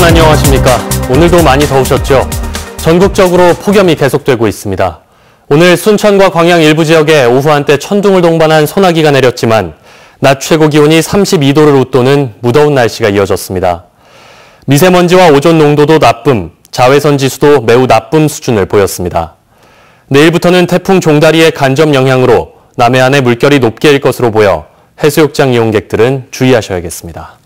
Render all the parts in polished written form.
여러분 안녕하십니까? 오늘도 많이 더우셨죠? 전국적으로 폭염이 계속되고 있습니다. 오늘 순천과 광양 일부 지역에 오후 한때 천둥을 동반한 소나기가 내렸지만 낮 최고 기온이 32도를 웃도는 무더운 날씨가 이어졌습니다. 미세먼지와 오존 농도도 나쁨, 자외선 지수도 매우 나쁨 수준을 보였습니다. 내일부터는 태풍 종다리의 간접 영향으로 남해안의 물결이 높게 일 것으로 보여 해수욕장 이용객들은 주의하셔야겠습니다.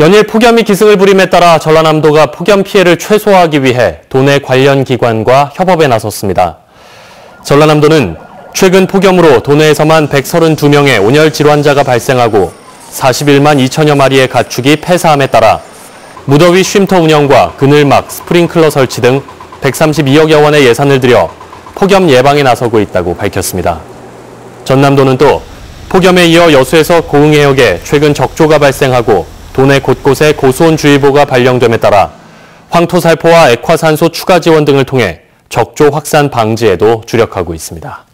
연일 폭염이 기승을 부림에 따라 전라남도가 폭염 피해를 최소화하기 위해 도내 관련 기관과 협업에 나섰습니다. 전라남도는 최근 폭염으로 도내에서만 132명의 온열 질환자가 발생하고 41만 2천여 마리의 가축이 폐사함에 따라 무더위 쉼터 운영과 그늘막, 스프링클러 설치 등 132억여 원의 예산을 들여 폭염 예방에 나서고 있다고 밝혔습니다. 전남도는 또 폭염에 이어 여수에서 고흥 해역에 최근 적조가 발생하고 도내 곳곳에 고수온주의보가 발령됨에 따라 황토살포와 액화산소 추가 지원 등을 통해 적조 확산 방지에도 주력하고 있습니다.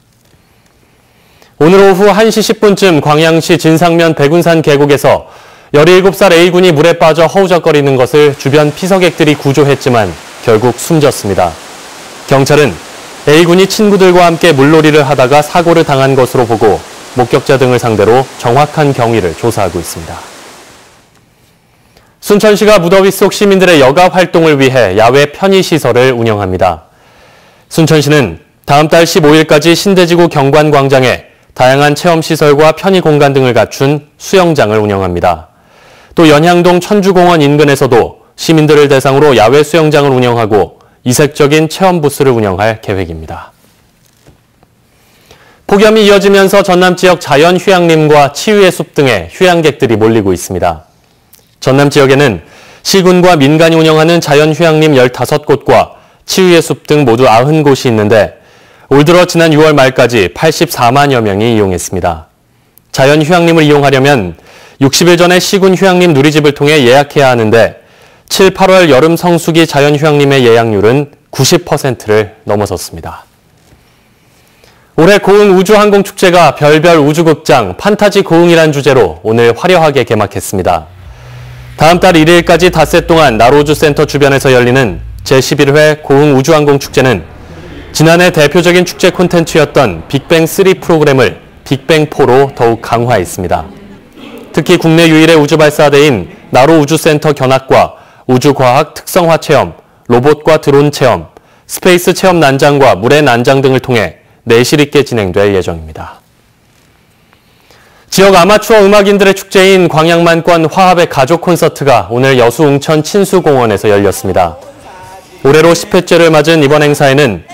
오늘 오후 1시 10분쯤 광양시 진상면 백운산 계곡에서 17살 A군이 물에 빠져 허우적거리는 것을 주변 피서객들이 구조했지만 결국 숨졌습니다. 경찰은 A군이 친구들과 함께 물놀이를 하다가 사고를 당한 것으로 보고 목격자 등을 상대로 정확한 경위를 조사하고 있습니다. 순천시가 무더위 속 시민들의 여가 활동을 위해 야외 편의시설을 운영합니다. 순천시는 다음 달 15일까지 신대지구 경관광장에 다양한 체험시설과 편의공간 등을 갖춘 수영장을 운영합니다. 또 연향동 천주공원 인근에서도 시민들을 대상으로 야외 수영장을 운영하고 이색적인 체험 부스를 운영할 계획입니다. 폭염이 이어지면서 전남 지역 자연 휴양림과 치유의 숲 등에 휴양객들이 몰리고 있습니다. 전남 지역에는 시군과 민간이 운영하는 자연 휴양림 15곳과 치유의 숲 등 모두 90곳이 있는데 올 들어 지난 6월 말까지 84만여 명이 이용했습니다. 자연 휴양림을 이용하려면 60일 전에 시군 휴양림 누리집을 통해 예약해야 하는데 7, 8월 여름 성수기 자연 휴양림의 예약률은 90%를 넘어섰습니다. 올해 고흥 우주항공축제가 별별 우주극장 판타지 고흥이란 주제로 오늘 화려하게 개막했습니다. 다음 달 1일까지 닷새 동안 나로우주센터 주변에서 열리는 제11회 고흥 우주항공축제는 지난해 대표적인 축제 콘텐츠였던 빅뱅3 프로그램을 빅뱅4로 더욱 강화했습니다. 특히 국내 유일의 우주발사대인 나로우주센터 견학과 우주과학 특성화 체험, 로봇과 드론 체험, 스페이스 체험 난장과 물의 난장 등을 통해 내실 있게 진행될 예정입니다. 지역 아마추어 음악인들의 축제인 광양만권 화합의 가족 콘서트가 오늘 여수 웅천 친수공원에서 열렸습니다. 올해로 10회째를 맞은 이번 행사에는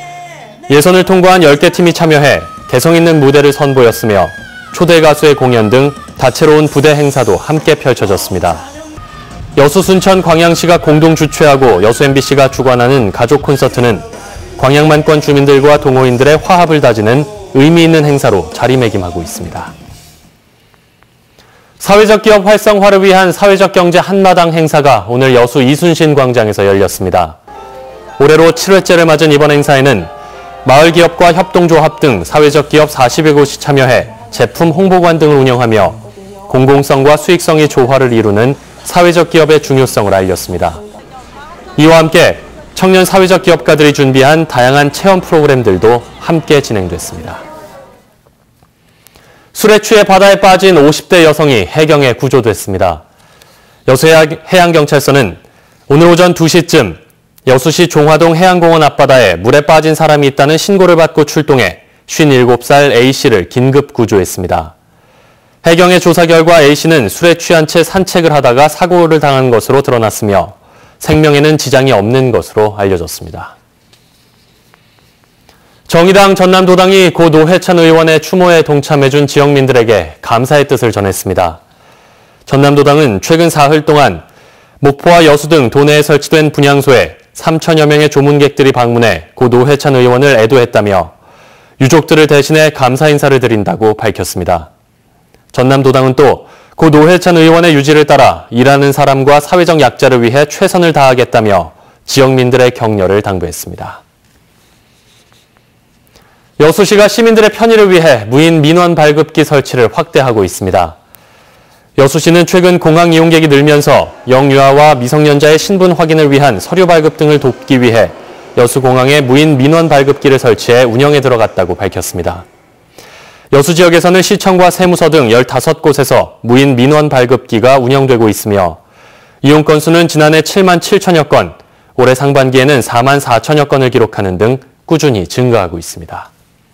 예선을 통과한 10개 팀이 참여해 개성 있는 무대를 선보였으며 초대 가수의 공연 등 다채로운 부대 행사도 함께 펼쳐졌습니다. 여수, 순천, 광양시가 공동 주최하고 여수 MBC가 주관하는 가족 콘서트는 광양만권 주민들과 동호인들의 화합을 다지는 의미 있는 행사로 자리매김하고 있습니다. 사회적 기업 활성화를 위한 사회적 경제 한마당 행사가 오늘 여수 이순신 광장에서 열렸습니다. 올해로 7회째를 맞은 이번 행사에는 마을기업과 협동조합 등 사회적 기업 40여 곳이 참여해 제품 홍보관 등을 운영하며 공공성과 수익성의 조화를 이루는 사회적 기업의 중요성을 알렸습니다. 이와 함께 청년 사회적 기업가들이 준비한 다양한 체험 프로그램들도 함께 진행됐습니다. 술에 취해 바다에 빠진 50대 여성이 해경에 구조됐습니다. 여수해양경찰서는 오늘 오전 2시쯤 여수시 종화동 해양공원 앞바다에 물에 빠진 사람이 있다는 신고를 받고 출동해 57살 A씨를 긴급 구조했습니다. 해경의 조사 결과 A씨는 술에 취한 채 산책을 하다가 사고를 당한 것으로 드러났으며 생명에는 지장이 없는 것으로 알려졌습니다. 정의당 전남도당이 고 노회찬 의원의 추모에 동참해준 지역민들에게 감사의 뜻을 전했습니다. 전남도당은 최근 사흘 동안 목포와 여수 등 도내에 설치된 분향소에 3천여 명의 조문객들이 방문해 고 노회찬 의원을 애도했다며 유족들을 대신해 감사 인사를 드린다고 밝혔습니다. 전남도당은 또 고 노회찬 의원의 유지를 따라 일하는 사람과 사회적 약자를 위해 최선을 다하겠다며 지역민들의 격려를 당부했습니다. 여수시가 시민들의 편의를 위해 무인 민원 발급기 설치를 확대하고 있습니다. 여수시는 최근 공항 이용객이 늘면서 영유아와 미성년자의 신분 확인을 위한 서류 발급 등을 돕기 위해 여수공항에 무인 민원 발급기를 설치해 운영에 들어갔다고 밝혔습니다. 여수 지역에서는 시청과 세무서 등 15곳에서 무인 민원 발급기가 운영되고 있으며 이용 건수는 지난해 7만 7천여 건, 올해 상반기에는 4만 4천여 건을 기록하는 등 꾸준히 증가하고 있습니다.